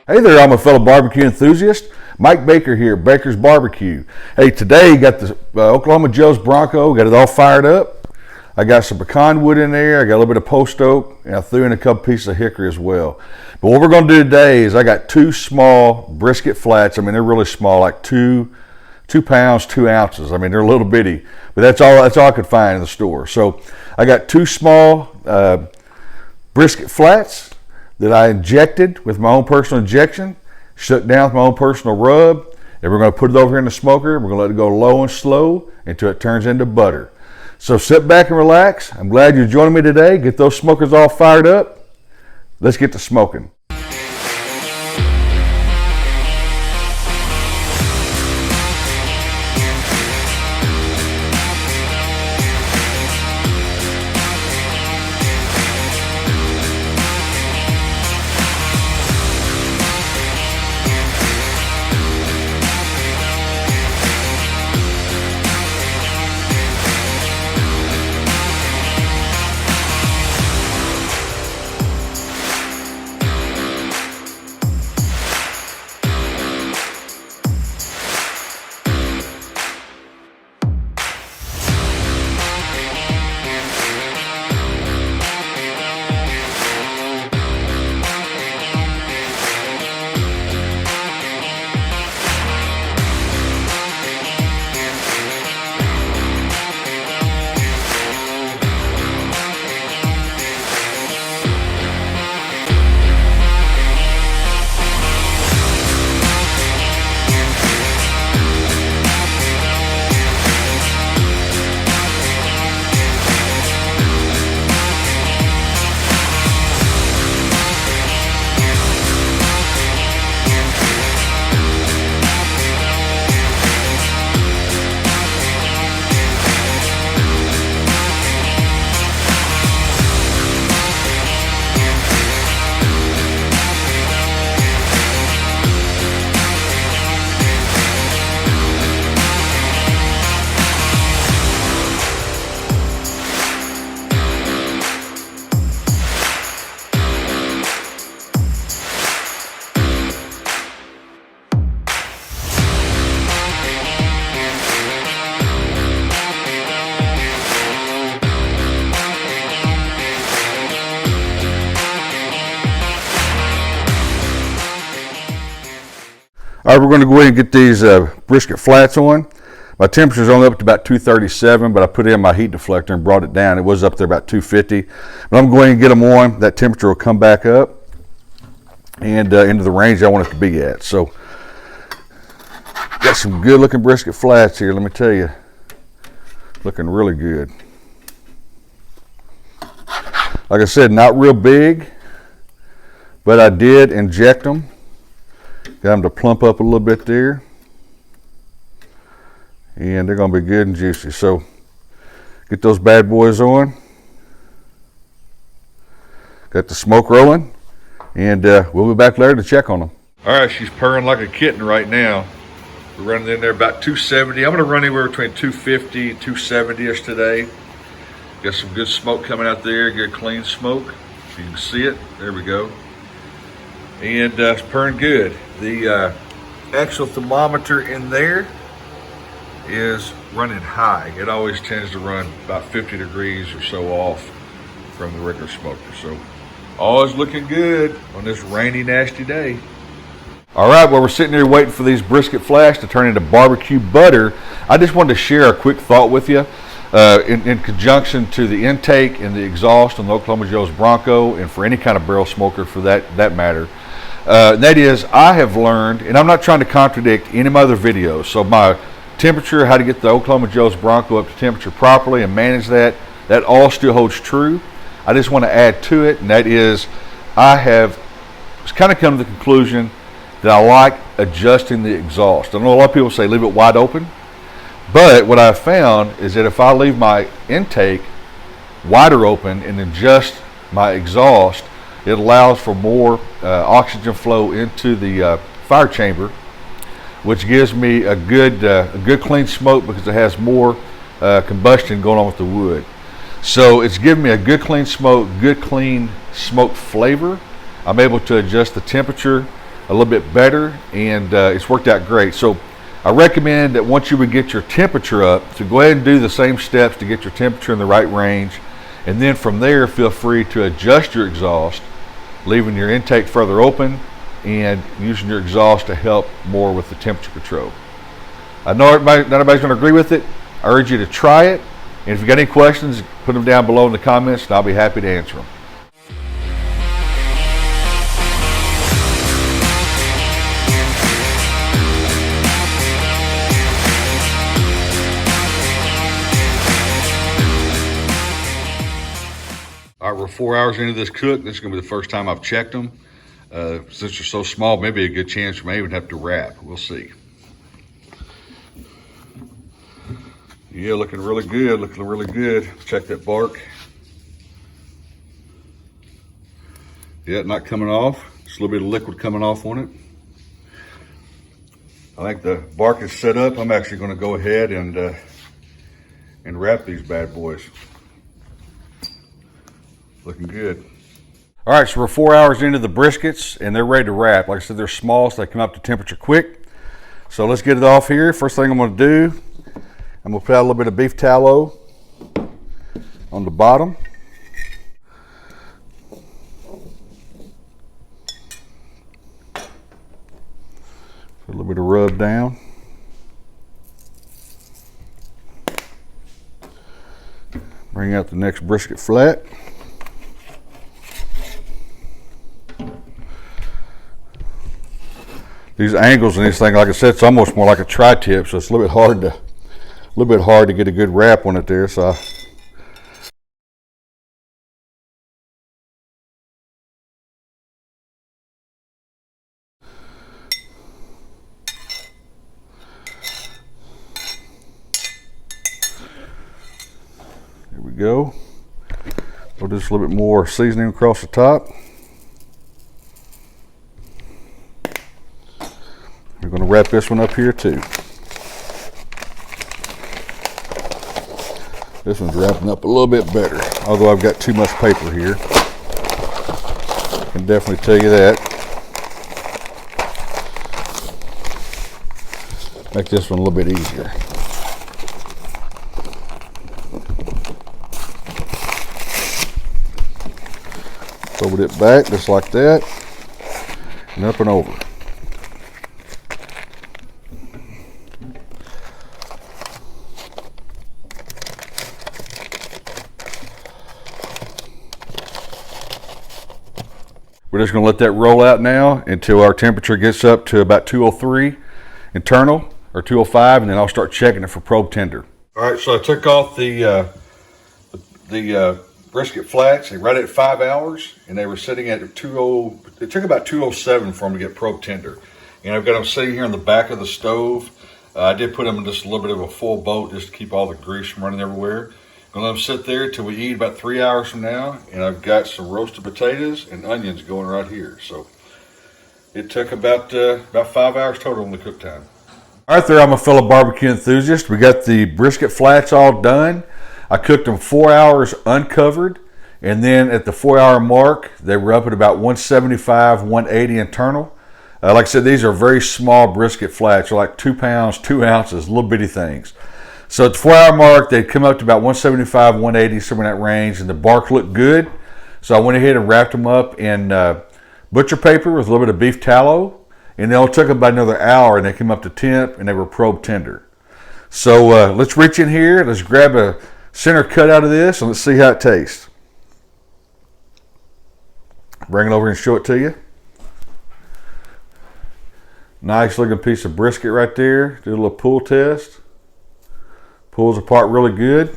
Hey there, I'm a fellow barbecue enthusiast. Mike Baker here, Baker's Barbecue. Hey, today got the Oklahoma Joe's Bronco, got it all fired up. I got some pecan wood in there, I got a little bit of post oak, and I threw in a couple pieces of hickory as well. But what we're gonna do today is I got two small brisket flats. I mean, they're really small, like 2 pounds, 2 ounces. I mean, they're a little bitty, but that's all I could find in the store. So I got two small brisket flats that I injected with my own personal injection, shook down with my own personal rub, and we're going to put it over here in the smoker. We're going to let it go low and slow until it turns into butter. So sit back and relax. I'm glad you're joining me today. Get those smokers all fired up. Let's get to smoking. All right, we're going to go ahead and get these brisket flats on. My temperature is only up to about 237, but I put in my heat deflector and brought it down. It was up there about 250. But I'm going to get them on. That temperature will come back up and into the range I want it to be at. So, got some good looking brisket flats here, let me tell you. Looking really good. Like I said, not real big, but I did inject them. Got them to plump up a little bit there. And they're going to be good and juicy. So get those bad boys on. Got the smoke rolling. And we'll be back later to check on them. All right, she's purring like a kitten right now. We're running in there about 270. I'm going to run anywhere between 250 and 270-ish today. Got some good smoke coming out there, good clean smoke. If you can see it, there we go. And it's purring good. The actual thermometer in there is running high. It always tends to run about 50 degrees or so off from the regular smoker. So all is looking good on this rainy, nasty day. All right, well, we're sitting here waiting for these brisket flats to turn into barbecue butter. I just wanted to share a quick thought with you in conjunction to the intake and the exhaust on the Oklahoma Joe's Bronco, and for any kind of barrel smoker for that matter. That is, I have learned, and I'm not trying to contradict any of my other videos, so my temperature, how to get the Oklahoma Joe's Bronco up to temperature properly and manage that all still holds true. I just want to add to it, and that is, I have kind of come to the conclusion that I like adjusting the exhaust. I know a lot of people say leave it wide open, but what I've found is that if I leave my intake wider open and adjust my exhaust, it allows for more oxygen flow into the fire chamber, which gives me a good clean smoke because it has more combustion going on with the wood. So it's giving me a good clean smoke, good clean smoke flavor. I'm able to adjust the temperature a little bit better, and it's worked out great. So I recommend that once you would get your temperature up, to go ahead and do the same steps to get your temperature in the right range, and then from there feel free to adjust your exhaust, leaving your intake further open and using your exhaust to help more with the temperature control. I know not everybody's going to agree with it. I urge you to try it, and if you got any questions, put them down below in the comments and I'll be happy to answer them. All right, we're 4 hours into this cook. This is gonna be the first time I've checked them. Since they're so small, maybe a good chance we may even have to wrap. We'll see. Yeah, looking really good, looking really good. Check that bark. Yeah, not coming off. Just a little bit of liquid coming off on it. I think the bark is set up. I'm actually gonna go ahead and wrap these bad boys. Looking good. All right, so we're 4 hours into the briskets and they're ready to wrap. Like I said, they're small, so they come up to temperature quick. So let's get it off here. First thing I'm gonna do, I'm gonna put out a little bit of beef tallow on the bottom. Put a little bit of rub down. Bring out the next brisket flat. These angles and these things, like I said, it's almost more like a tri-tip, so it's a little bit hard to get a good wrap on it there. So there we go. Put just a little bit more seasoning across the top. We're going to wrap this one up here too. This one's wrapping up a little bit better, although I've got too much paper here. I can definitely tell you that. Make this one a little bit easier. Fold it back just like that, and up and over. We're just going to let that roll out now until our temperature gets up to about 203 internal, or 205, and then I'll start checking it for probe tender. All right, so I took off the brisket flats. They right at 5 hours, and they were sitting at it took about 207 for them to get probe tender. And I've got them sitting here on the back of the stove. I did put them in just a little bit of a full boat just to keep all the grease from running everywhere. Gonna let them sit there till we eat about 3 hours from now, and I've got some roasted potatoes and onions going right here. So it took about 5 hours total on the cook time. All right, there, I'm a fellow barbecue enthusiast. We got the brisket flats all done. I cooked them 4 hours uncovered, and then at the 4 hour mark, they were up at about 175, 180 internal. Like I said, these are very small brisket flats. They're like 2 pounds, 2 ounces, little bitty things. So at the 4 hour mark, they'd come up to about 175, 180, somewhere in that range, and the bark looked good. So I went ahead and wrapped them up in butcher paper with a little bit of beef tallow, and it only took about another hour, and they came up to temp, and they were probe tender. So let's reach in here, let's grab a center cut out of this, and let's see how it tastes. Bring it over and show it to you. Nice looking piece of brisket right there. Do a little pull test. Pulls apart really good.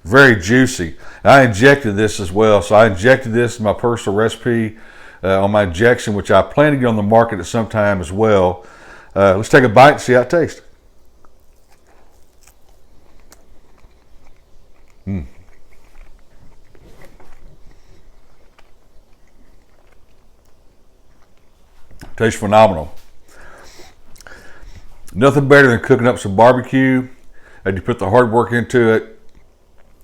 Very juicy. I injected this as well. So I injected this in my personal recipe on my injection, which I plan to get on the market at some time as well. Let's take a bite and see how it tastes. Tastes phenomenal. Nothing better than cooking up some barbecue, and you put the hard work into it,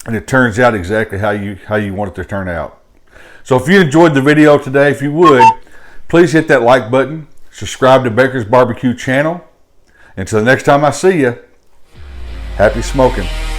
and it turns out exactly how you want it to turn out. So if you enjoyed the video today, if you would, please hit that like button, subscribe to Baker's BBQ channel. Until the next time I see you, happy smoking.